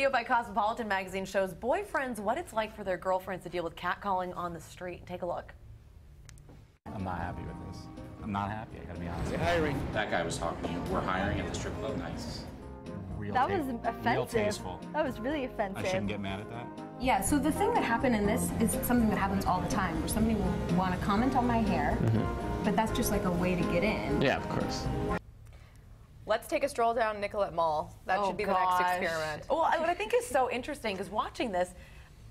video by Cosmopolitan Magazine shows boyfriends what it's like for their girlfriends to deal with catcalling on the street. Take a look. I'm not happy with this. I'm not happy, I gotta be honest. They're hiring. That guy was talking to you. We're hiring at the strip club. Nice. That was offensive. Real tasteful. That was really offensive. I shouldn't get mad at that. Yeah, so the thing that happened in this is something that happens all the time, where somebody will want to comment on my hair, but that's just like a way to get in. Yeah, of course. Let's take a stroll down Nicollet Mall. That should be the next experiment. Well, what I think is so interesting is watching this,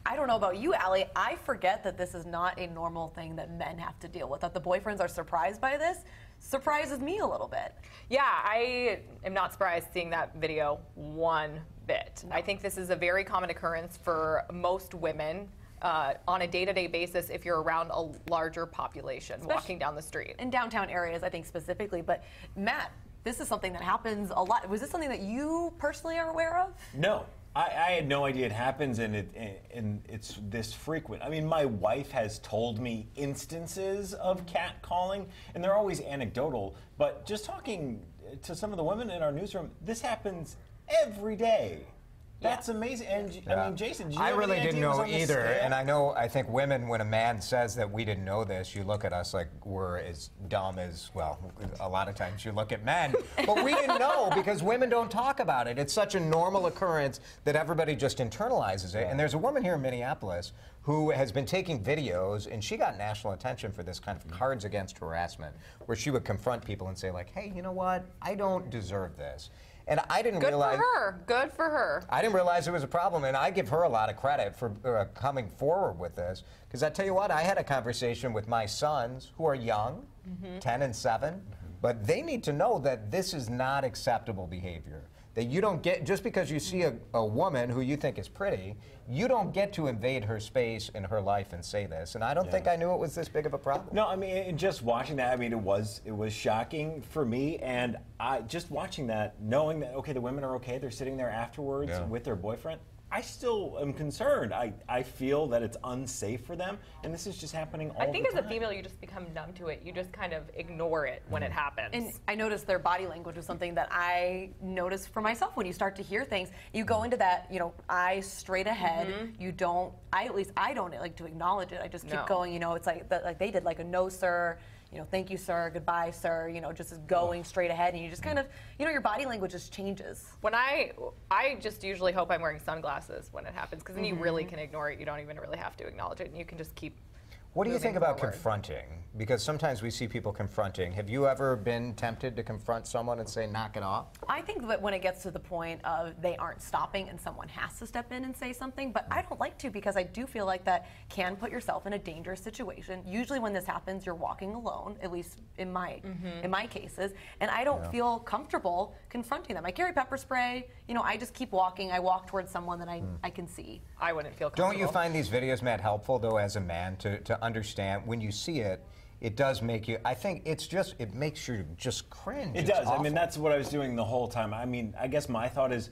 I don't know about you, Allie, I forget that this is not a normal thing that men have to deal with, that the boyfriends are surprised by this. Surprises me a little bit. Yeah, I am not surprised seeing that video one bit. No. I think this is a very common occurrence for most women on a day-to-day basis if you're around a larger population, especially walking down the street. In downtown areas, I think specifically. But Matt, this is something that happens a lot. Was this something that you personally are aware of? No. I had no idea it happens, and it's this frequent. I mean, my wife has told me instances of catcalling, and they're always anecdotal. But just talking to some of the women in our newsroom, this happens every day. That's amazing. And I mean, Jason, did you I have really any didn't idea it was know on the either. scale? And I think women, when a man says that we didn't know this, you look at us like we're as dumb as, well, a lot of times you look at men. But we didn't know because women don't talk about it. It's such a normal occurrence that everybody just internalizes it. And there's a woman here in Minneapolis who has been taking videos, and she got national attention for this kind of cards against harassment, where she would confront people and say, like, hey, you know what? I don't deserve this. And I didn't realize. Good for her. Good for her. I didn't realize it was a problem, and I give her a lot of credit for coming forward with this. Because I tell you what, I had a conversation with my sons, who are young, 10 and 7, but they need to know that this is not acceptable behavior. That you don't get, just because you see a woman who you think is pretty, you don't get to invade her space in her life and say this. And I don't think I knew it was this big of a problem. No, I mean, and just watching that, I mean, it was shocking for me, and just watching that, knowing that, okay, the women are okay, they're sitting there afterwards with their boyfriend, I still am concerned. I feel that it's unsafe for them, and this is just happening all the time. I think as a female, you just become numb to it. You just kind of ignore it when it happens. And I noticed their body language was something that I noticed for myself. When you start to hear things, you go into that, you know, eyes straight ahead. You don't, at least I don't like to acknowledge it. I just keep going, you know, it's like they did, like a no, sir. You know, thank you, sir, goodbye, sir, you know, just going straight ahead, and you just kind of, you know, your body language just changes. When I just usually hope I'm wearing sunglasses when it happens, because then you really can ignore it. You don't even really have to acknowledge it, and you can just keep What do you think about forward. confronting? Because sometimes we see people confronting. Have you ever been tempted to confront someone and say, knock it off? I think that when it gets to the point of they aren't stopping and someone has to step in and say something, but I don't like to, because I do feel like that can put yourself in a dangerous situation. Usually when this happens, you're walking alone, at least in my cases, and I don't feel comfortable confronting them. I carry pepper spray, you know, I just keep walking. I walk towards someone that I can see. I wouldn't feel comfortable. Don't you find these videos, Matt, helpful, though, as a man, to understand when you see it, it does make you, I think it's just, it makes you just cringe. It does. I mean, that's what I was doing the whole time. I mean, I guess my thought is,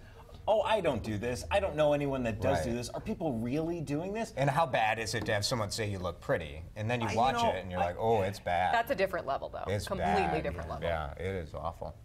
oh, I don't do this. I don't know anyone that does do this. Are people really doing this? And how bad is it to have someone say you look pretty, and then you watch it and you're like, oh, it's bad. That's a different level, though. It's completely bad. different level. Yeah, it is awful.